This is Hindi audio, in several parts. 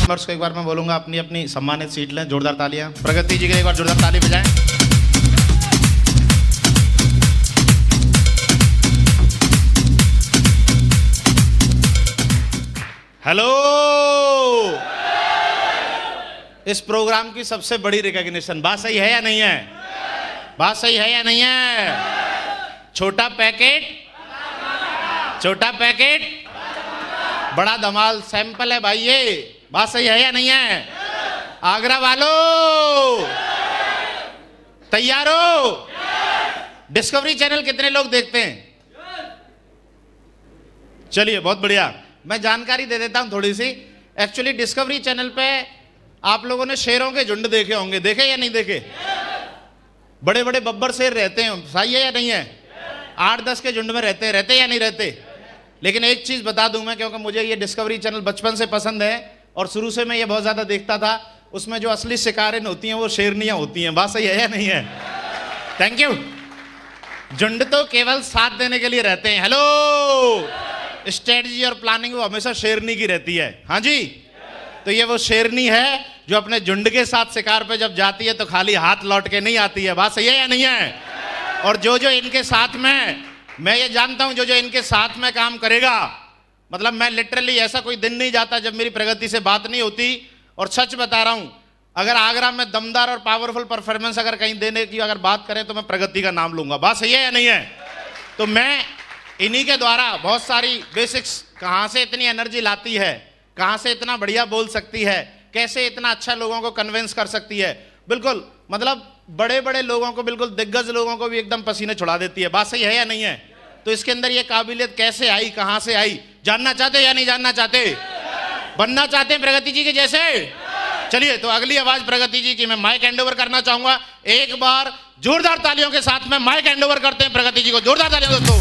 मेंबर्स को एक बार मैं बोलूंगा अपनी अपनी सम्मानित सीट लें। जोरदार तालियां प्रगति जी के लिए, एक बार जोरदार ताली बजाएं। हेलो, इस प्रोग्राम की सबसे बड़ी रिकॉग्निशन, बात सही है या नहीं है? बात सही है या नहीं है? छोटा पैकेट बड़ा धमाल सैंपल है भाई ये, बात सही है या नहीं है? आगरा वालों तैयार हो? डिस्कवरी चैनल कितने लोग देखते हैं? चलिए बहुत बढ़िया, मैं जानकारी दे देता हूं थोड़ी सी। एक्चुअली डिस्कवरी चैनल पे आप लोगों ने शेरों के झुंड देखे होंगे, देखे या नहीं देखे? बड़े बड़े बब्बर शेर रहते हैं, सही है या नहीं है? 8-10 के झुंड में रहते या नहीं रहते? लेकिन एक चीज बता दूं मैं, क्योंकि मुझे ये डिस्कवरी चैनल बचपन से पसंद है और शुरू से मैं ये बहुत ज्यादा देखता था। उसमें जो असली शिकारिन होती हैं वो शेरनियां होती हैं, बात सही है या नहीं है? Thank you. झुंड तो केवल साथ देने के लिए रहते हैं। हेलो, स्ट्रेटजी और प्लानिंग वो हमेशा शेरनी की रहती है। हाँ जी, तो ये वो शेरनी है जो अपने झुंड के साथ शिकार पे जब जाती है तो खाली हाथ लौट के नहीं आती है, बात सही है या नहीं है? और जो जो इनके साथ में, मैं ये जानता हूं, जो जो इनके साथ में काम करेगा, मतलब मैं लिटरली ऐसा कोई दिन नहीं जाता जब मेरी प्रगति से बात नहीं होती। और सच बता रहा हूं, अगर आगरा में दमदार और पावरफुल परफॉर्मेंस अगर कहीं देने की अगर बात करें तो मैं प्रगति का नाम लूंगा, बात सही है या नहीं है? तो मैं इन्हीं के द्वारा बहुत सारी बेसिक्स, कहाँ से इतनी एनर्जी लाती है, कहाँ से इतना बढ़िया बोल सकती है, कैसे इतना अच्छा लोगों को कन्विंस कर सकती है, बिल्कुल मतलब बड़े बड़े लोगों को, बिल्कुल दिग्गज लोगों को भी एकदम पसीने छुड़ा देती है, बात सही है या नहीं है? तो इसके अंदर ये काबिलियत कैसे आई, कहाँ से आई, जानना चाहते या नहीं जानना चाहते? बनना चाहते हैं प्रगति जी के जैसे? चलिए, तो अगली आवाज प्रगति जी की मैं माइक हैंड ओवर करना चाहूंगा। एक बार जोरदार तालियों के साथ में माइक हैंड ओवर करते हैं प्रगति जी को। जोरदार तालियां दोस्तों।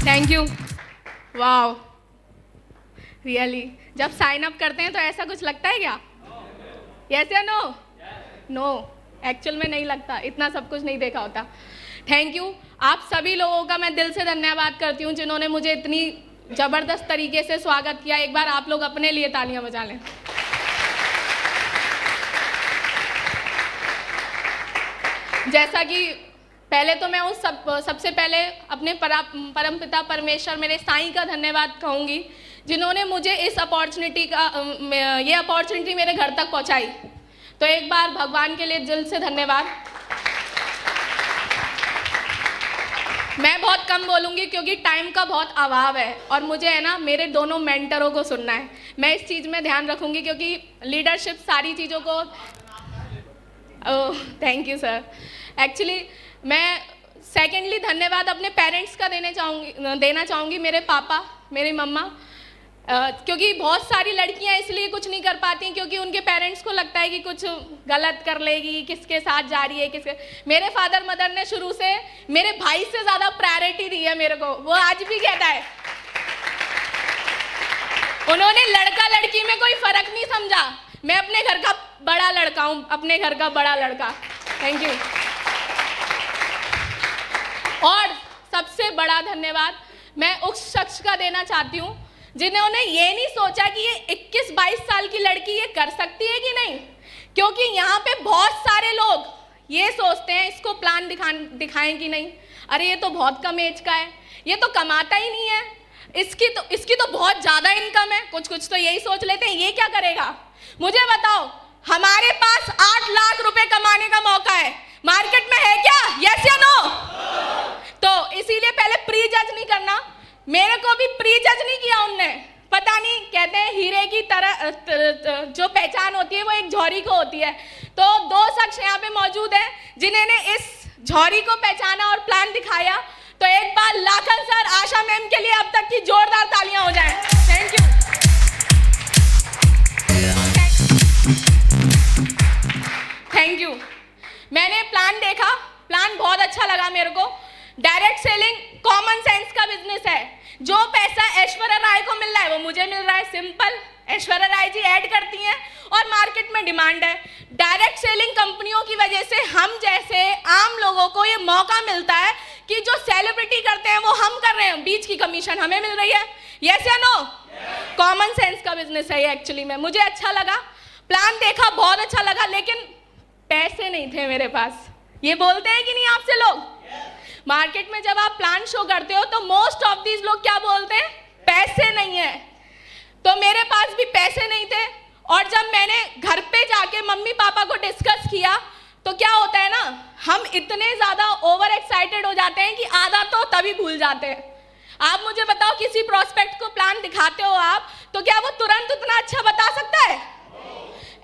Thank you. वाओ, रियली जब साइन अप करते हैं तो ऐसा कुछ लगता है क्या? यस या नो? नो, एक्चुअल में नहीं लगता, इतना सब कुछ नहीं देखा होता। Thank you. आप सभी लोगों का मैं दिल से धन्यवाद करती हूँ जिन्होंने मुझे इतनी ज़बरदस्त तरीके से स्वागत किया। एक बार आप लोग अपने लिए तालियां बजा लें। जैसा कि पहले तो मैं उस सबसे पहले अपने परमपिता परमेश्वर मेरे साईं का धन्यवाद कहूँगी, जिन्होंने मुझे इस ये अपॉर्चुनिटी मेरे घर तक पहुँचाई। तो एक बार भगवान के लिए दिल से धन्यवाद। मैं बहुत कम बोलूँगी क्योंकि टाइम का बहुत अभाव है और मुझे है ना मेरे दोनों मेंटरों को सुनना है। मैं इस चीज़ में ध्यान रखूँगी क्योंकि लीडरशिप सारी चीज़ों को। Thank you sir. एक्चुअली मैं सेकेंडली धन्यवाद अपने पेरेंट्स का देना चाहूँगी, मेरे पापा, मेरी मम्मा, क्योंकि बहुत सारी लड़कियां इसलिए कुछ नहीं कर पाती क्योंकि उनके पेरेंट्स को लगता है कि कुछ गलत कर लेगी, किसके साथ जा रही है, किसके। मेरे फादर मदर ने शुरू से मेरे भाई से ज़्यादा प्रायोरिटी दी है मेरे को, वो आज भी कहता है। उन्होंने लड़का लड़की में कोई फर्क नहीं समझा। मैं अपने घर का बड़ा लड़का हूँ, अपने घर का बड़ा लड़का। Thank you. और सबसे बड़ा धन्यवाद मैं उस शख्स का देना चाहती हूँ जिन्होंने ये नहीं सोचा कि ये 21-22 साल की लड़की ये कर सकती है कि नहीं, क्योंकि यहाँ पे बहुत सारे लोग ये सोचते हैं इसको प्लान दिखाएं कि नहीं, अरे ये तो बहुत कम एज का है, ये तो कमाता ही नहीं है, इसकी तो बहुत ज़्यादा इनकम है। कुछ तो यही सोच लेते हैं, ये क्या करेगा। मुझे बताओ, हमारे पास 8 लाख रुपए कमाने का मौका है, मार्केट में है क्या? यस या नो? तो इसीलिए पहले प्री जज नहीं करना। मेरे को भी प्री जज नहीं किया उनने। पता नहीं, कहते हैं हीरे की तरह जो पहचान होती है वो एक झौरी को होती है। तो 2 शख्स यहाँ पे मौजूद हैं जिन्होंने इस झौरी को पहचाना और प्लान दिखाया। तो एक बार लाखन सर, आशा मैम के लिए अब तक की जोरदार तालियां हो जाएं। Thank you. Thank you. मैंने प्लान देखा, प्लान बहुत अच्छा लगा मेरे को। डायरेक्ट सेलिंग कॉमन सेंस का बिजनेस है। जो पैसा ऐश्वर्या राय को मिल रहा है वो मुझे मिल रहा है, सिंपल। ऐश्वर्या राय जी ऐड करती हैं और मार्केट में डिमांड है। डायरेक्ट सेलिंग कंपनियों की वजह से हम जैसे आम लोगों को ये मौका मिलता है कि जो सेलिब्रिटी करते हैं वो हम कर रहे हैं, बीच की कमीशन हमें मिल रही है? यस या नो? कॉमन सेंस का बिजनेस है ये एक्चुअली में। मुझे अच्छा लगा, प्लान देखा, बहुत अच्छा लगा, लेकिन पैसे नहीं थे मेरे पास। ये बोलते हैं कि नहीं आपसे लोग? मार्केट में जब आप प्लान शो करते हो तो मोस्ट ऑफ दीज लोग क्या बोलते हैं? पैसे नहीं है। तो मेरे पास भी पैसे नहीं थे, और जब मैंने घर पे जाके मम्मी पापा को डिस्कस किया तो क्या होता है ना, हम इतने ज्यादा ओवर एक्साइटेड हो जाते हैं कि आधा तो तभी भूल जाते हैं। आप मुझे बताओ, किसी प्रोस्पेक्ट को प्लान दिखाते हो आप, तो क्या वो तुरंत उतना अच्छा बता सकता है?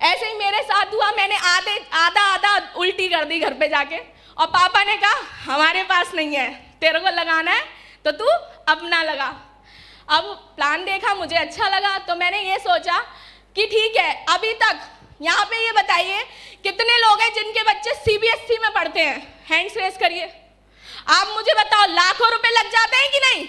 ऐसे ही मेरे साथ हुआ, मैंने आधा उल्टी कर दी घर पे जाके, और पापा ने कहा हमारे पास नहीं है, तेरे को लगाना है तो तू अपना लगा। अब प्लान देखा, मुझे अच्छा लगा, तो मैंने ये सोचा कि ठीक है, अभी तक यहाँ पे ये बताइए कितने लोग हैं जिनके बच्चे सीबीएसई में पढ़ते हैं? हैंड्स रेस करिए। आप मुझे बताओ, लाखों रुपए लग जाते हैं कि नहीं?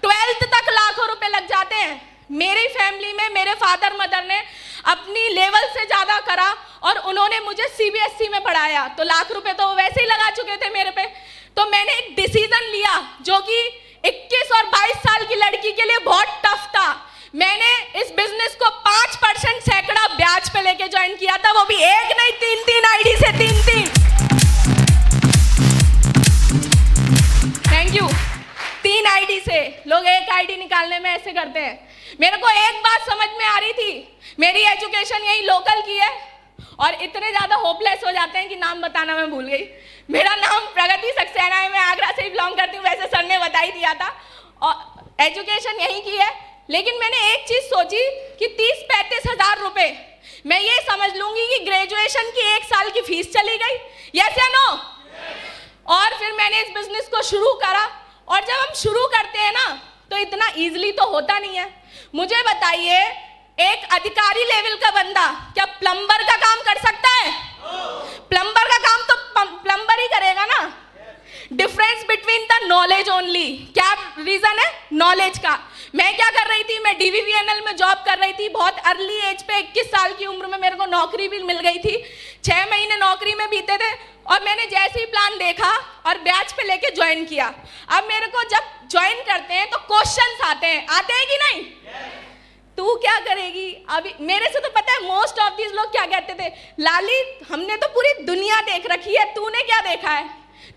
12th तक लाखों रुपए लग जाते हैं। मेरी फैमिली में मेरे फादर मदर ने अपनी लेवल से ज्यादा करा और उन्होंने मुझे सीबीएसई में पढ़ाया, तो लाख रुपए तो वैसे ही लगा चुके थे मेरे पे। तो मैंने एक डिसीजन लिया जो कि 21 और 22 साल की लड़की के लिए बहुत टफ था। मैंने इस बिजनेस को 5% सैकड़ा ब्याज पे लेके ज्वाइन किया था, वो भी एक नहीं 3 आईडी से 3। Thank you. 3 आईडी से लोग एक आईडी निकालने में ऐसे करते हैं। मेरे को एक बात समझ में आ रही थी, मेरी एजुकेशन यही लोकल की है, और इतने ज्यादा होपलेस हो जाते हैं कि नाम बताना मैं भूल गई। मेरा नाम प्रगति सक्सेना है, मैं आगरा से ही बिलोंग करती हूँ, वैसे सर ने बता ही दिया था, और एजुकेशन यहीं की है। लेकिन मैंने एक चीज सोची कि 30-35 हजार रुपए मैं ये समझ लूंगी कि ग्रेजुएशन की 1 साल की फीस चली गई। यस या नो? और फिर मैंने इस बिजनेस को शुरू करा, और जब हम शुरू करते हैं ना तो इतना इजीली तो होता नहीं है। मुझे बताइए, एक अधिकारी लेवल का बंदा क्या प्लम्बर का काम कर सकता है? प्लम्बर का काम तो प्लम्बर ही करेगा ना। Difference between the knowledge only. क्या रीजन है? नॉलेज का। मैं क्या कर रही थी, मैं DVVNL में जॉब कर रही थी, बहुत अर्ली एज पे 21 साल की उम्र में मेरे को नौकरी भी मिल गई थी। 6 महीने नौकरी में बीते थे, और मैंने जैसे ही प्लान देखा और ब्याज पे लेके ज्वाइन किया। अब मेरे को जब ज्वाइन करते हैं तो क्वेश्चंस आते हैं कि नहीं? तू क्या करेगी? अभी मेरे से तो पता है मोस्ट ऑफ दीज लोग क्या कहते थे, लाली हमने तो पूरी दुनिया देख रखी है, तूने क्या देखा है?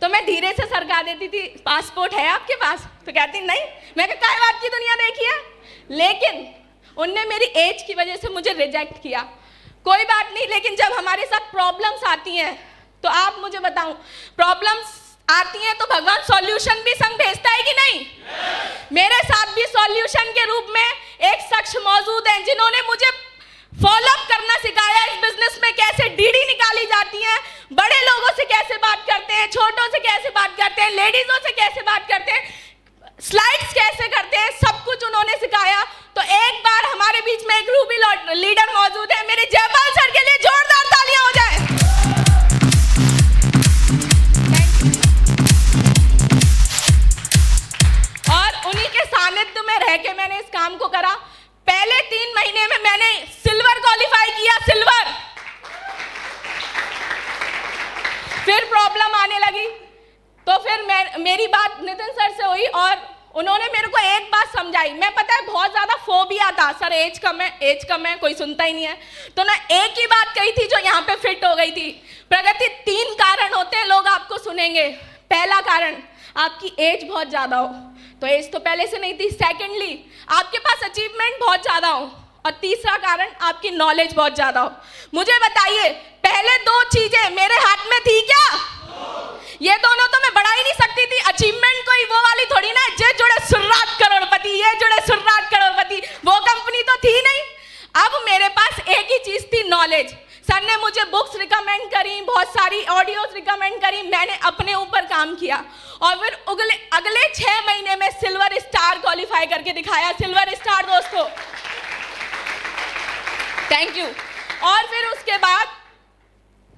तो मैं धीरे से सरका देती थी, पासपोर्ट है आपके पास? तो कहती नहीं। मैं कहा काय बात की दुनिया देखी है? लेकिन उनने मेरी एज की वजह से मुझे रिजेक्ट किया। कोई बात नहीं, लेकिन जब हमारे साथ प्रॉब्लम्स आती हैं तो आप मुझे बताऊं, प्रॉब्लम्स आती हैं तो भगवान सॉल्यूशन भी संग भेजता है कि नहीं? मेरे साथ भी सॉल्यूशन के रूप में एक शख्स मौजूद है जिन्होंने मुझे फॉलोअप करना सिखाया, इस बिजनेस में कैसे डीडी निकाली जाती है, बड़े लोगों से कैसे बात करते हैं, छोटों से कैसे बात करते हैं, लेडीजों से कैसे बात करते हैं, स्लाइड्स कैसे करते हैं, सब कुछ उन्होंने सिखाया। तो एक बार हमारे बीच में एक रूबी लीडर मौजूद है, मेरे जयपाल सर के लिए जोरदार तालियां हो जाए। और उन्हीं के सानिध्य में रह के मैंने इस काम को करा। पहले 3 महीने में मैंने सिल्वर क्वालिफाई किया, सिल्वर। फिर प्रॉब्लम आने लगी, तो फिर मेरी बात नितिन सर से हुई और उन्होंने मेरे को एक बात समझाई। मैं पता है बहुत ज्यादा फोबिया था, सर एज कम है, कोई सुनता ही नहीं है। तो ना एक ही बात कही थी जो यहाँ पे फिट हो गई थी, प्रगति 3 कारण होते हैं, लोग आपको सुनेंगे। पहला कारण, आपकी एज बहुत ज्यादा हो, तो एज तो पहले से नहीं थी। सेकेंडली, आपके पास अचीवमेंट बहुत ज्यादा हो, और तीसरा कारण, आपकी नॉलेज बहुत ज्यादा हो। मुझे बताइए, पहले 2 चीजें मेरे हाथ में थी क्या? ये दोनों तो मैं बढ़ा ही नहीं सकती थी। अचीवमेंट कोई वो वाली थोड़ी ना, जे जुड़े सुर्रात करोड़पति, ये जुड़े सुर्रात करोड़पति, वो कंपनी तो थी नहीं। अब मेरे पास एक ही चीज थी, नॉलेज। सर ने मुझे बुक्स रिकमेंड करी, बहुत सारी ऑडियोज रिकमेंड करी, मैंने अपने ऊपर काम किया, और फिर अगले 6 महीने में सिल्वर स्टार क्वालिफाई करके दिखाया। सिल्वर स्टार दोस्तों, थैंक यू। और फिर उसके बाद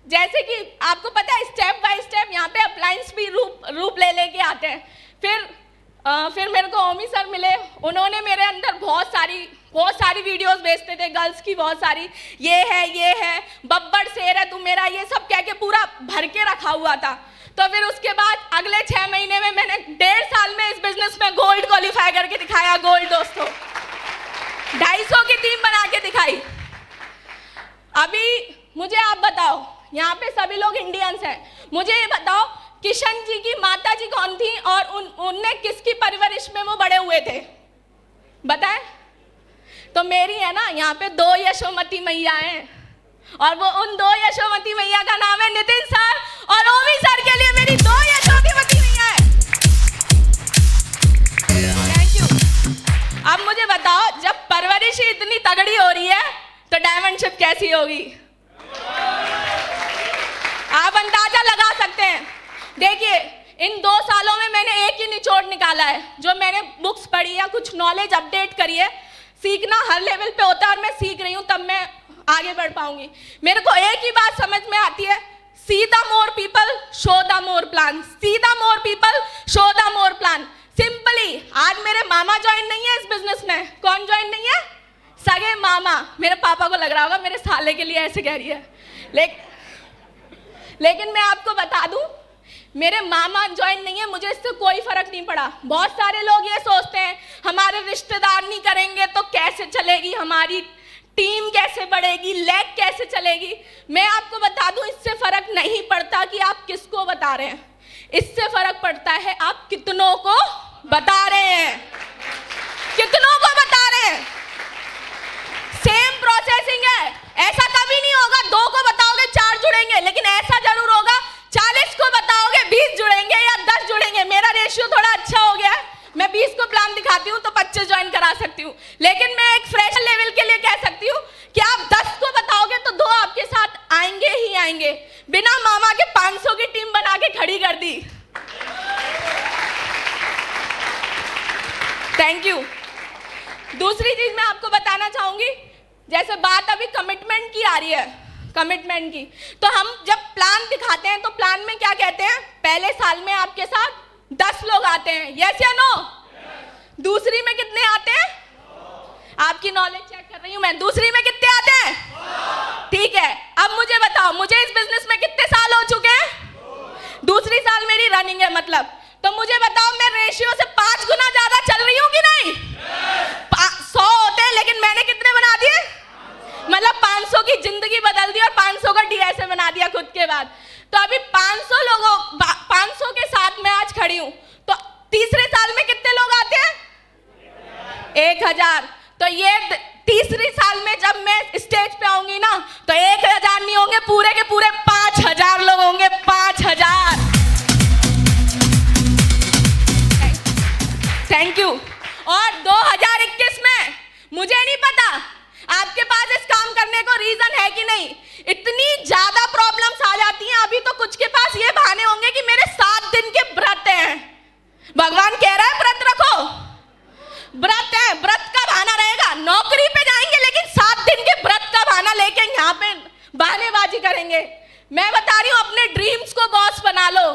जैसे कि आपको पता है, स्टेप बाय स्टेप यहाँ पे अप्लायंस भी रूप ले लेके आते हैं। फिर मेरे को ओमी सर मिले, उन्होंने मेरे अंदर बहुत सारी वीडियोस भेजते थे, गर्ल्स की बहुत सारी, ये है बब्बर शेर है तू मेरा, ये सब कह के पूरा भर के रखा हुआ था। तो फिर उसके बाद अगले 6 महीने में मैंने 1.5 साल में इस बिजनेस में गोल्ड क्वालिफाई करके दिखाया। गोल्ड दोस्तों 250 की टीम बना के दिखाई। अभी मुझे आप बताओ, यहाँ पे सभी लोग इंडियंस हैं, मुझे ये बताओ किशन जी की माता जी कौन थी और उनने किसकी परवरिश में वो बड़े हुए थे, बताएं? तो मेरी है ना, यहाँ पे 2 यशोमती मैया हैं और वो उन 2 यशोमती मैया का नाम है नितिन सर और ओमी सर के लिए मेरी 2 यशोमती मैया है। Thank you. अब मुझे बताओ, जब परवरिश ही इतनी तगड़ी हो रही है तो डायमंडशिप कैसी होगी? आप अंदाजा लगा सकते हैं। देखिए इन 2 सालों में मैंने एक ही निचोड़ निकाला है, जो मैंने बुक्स पढ़ी या कुछ नॉलेज अपडेट करी है। सीखना हर लेवल पे होता है और मैं सीख रही हूँ, तब मैं आगे बढ़ पाऊंगी। मेरे को एक ही बात समझ में आती है, see the more people show the more plan, see the more people show the more plan. Simply आज मेरे मामा ज्वाइन नहीं है इस बिजनेस में। कौन ज्वाइन नहीं है? सगे मामा। मेरे पापा को लग रहा होगा मेरे साले के लिए ऐसे कह रही है, लेकिन मैं आपको बता दूं, मेरे मामा ज्वाइन नहीं है, मुझे इससे कोई फर्क नहीं पड़ा। बहुत सारे लोग ये सोचते हैं हमारे रिश्तेदार नहीं करेंगे तो कैसे चलेगी हमारी टीम, कैसे बढ़ेगी, लेग कैसे चलेगी। मैं आपको बता दूं, इससे फर्क नहीं पड़ता कि आप किसको बता रहे हैं, इससे फर्क पड़ता है आप कितनों को बता रहे हैं, कितनों को बता रहे हैं। सेम प्रोसेसिंग है, ऐसा कभी नहीं होगा 2 को बताओगे 4 जुड़ेंगे, लेकिन ऐसा जरूर होगा 40 को बताओगे 20 जुड़ेंगे या 10 जुड़ेंगे। मेरा रेशियो थोड़ा अच्छा हो गया है, मैं 20 को प्लान दिखाती हूँ तो 25 ज्वाइन करा सकती हूँ, लेकिन मैं एक फ्रेश लेवल के लिए कह सकती हूँ कि आप 10 को बताओगे तो 2 आपके साथ आएंगे ही आएंगे। बिना मामा के 500 की टीम बना के खड़ी कर दी। Thank you. दूसरी चीज मैं आपको बताना चाहूंगी, जैसे बात अभी कमिटमेंट की आ रही है, कमिटमेंट की, तो हम जब प्लान दिखाते हैं तो प्लान में क्या कहते हैं, पहले साल में आपके साथ 10 लोग आते हैं, यस या नो? दूसरी में कितने आते हैं? आपकी नॉलेज चेक कर रही हूं मैं, दूसरी में कितने आते हैं? ठीक है, अब मुझे बताओ, मुझे इस बिजनेस में कितने साल हो चुके हैं? दूसरी साल मेरी रनिंग है, मतलब तो मुझे बताओ मैं रेशियो से 5 गुना ज्यादा चल रही हूँ कि नहीं? 100 होते हैं लेकिन मैंने कितने बना दिए? मतलब 500 की जिंदगी बदल दी और 500 का डीएसए बना दिया खुद के बाद। तो अभी 500 के साथ मैं आज खड़ी हूं, तो तीसरे साल में कितने लोग आते हैं? 1000। तो ये तीसरी साल में जब मैं स्टेज पे आऊंगी ना, तो 1000 नहीं होंगे, पूरे के पूरे 5000 लोग होंगे, 5000। Thank you. और 2021 में मुझे नहीं पता आपके पास इस काम करने को रीजन है कि नहीं, इतनी ज्यादा प्रॉब्लम्स आ जाती हैं। अभी तो कुछ के पास ये बहाने होंगे कि मेरे 7 दिन के व्रत हैं। भगवान कह रहा है व्रत रखो, व्रत है, व्रत का बहाना रहेगा। नौकरी पे जाएंगे लेकिन 7 दिन के व्रत का बहाना लेके यहाँ पे बहानेबाजी करेंगे। मैं बता रही हूँ अपने ड्रीम्स को बॉस बना लो।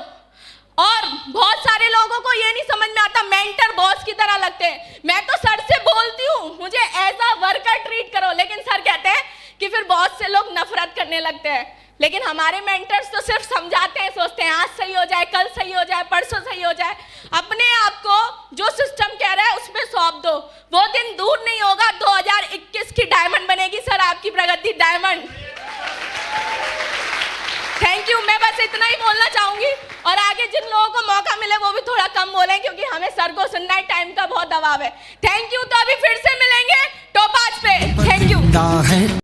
और बहुत सारे लोगों को ये नहीं समझ में आता, मेंटर बॉस की तरह लगते हैं। मैं तो सर से बोलती हूँ मुझे एज अ वर्कर ट्रीट करो, लेकिन सर कहते हैं कि फिर बॉस से लोग नफरत करने लगते हैं। लेकिन हमारे मेंटर्स तो सिर्फ समझाते हैं, सोचते हैं आज सही हो जाए, कल सही हो जाए, परसों सही हो जाए। अपने आप को जो सिस्टम कह रहा है उसमें सौंप दो, वो दिन दूर नहीं होगा 2021 की डायमंड बनेगी सर आपकी प्रगति डायमंड। Thank you. मैं बस इतना ही बोलना चाहूंगी और आगे जिन लोगों को मौका मिले वो भी थोड़ा कम बोलें, क्योंकि हमें सर को सुनना है, टाइम का बहुत दबाव है। Thank you. तो अभी फिर से मिलेंगे टोपाज पे। Thank you.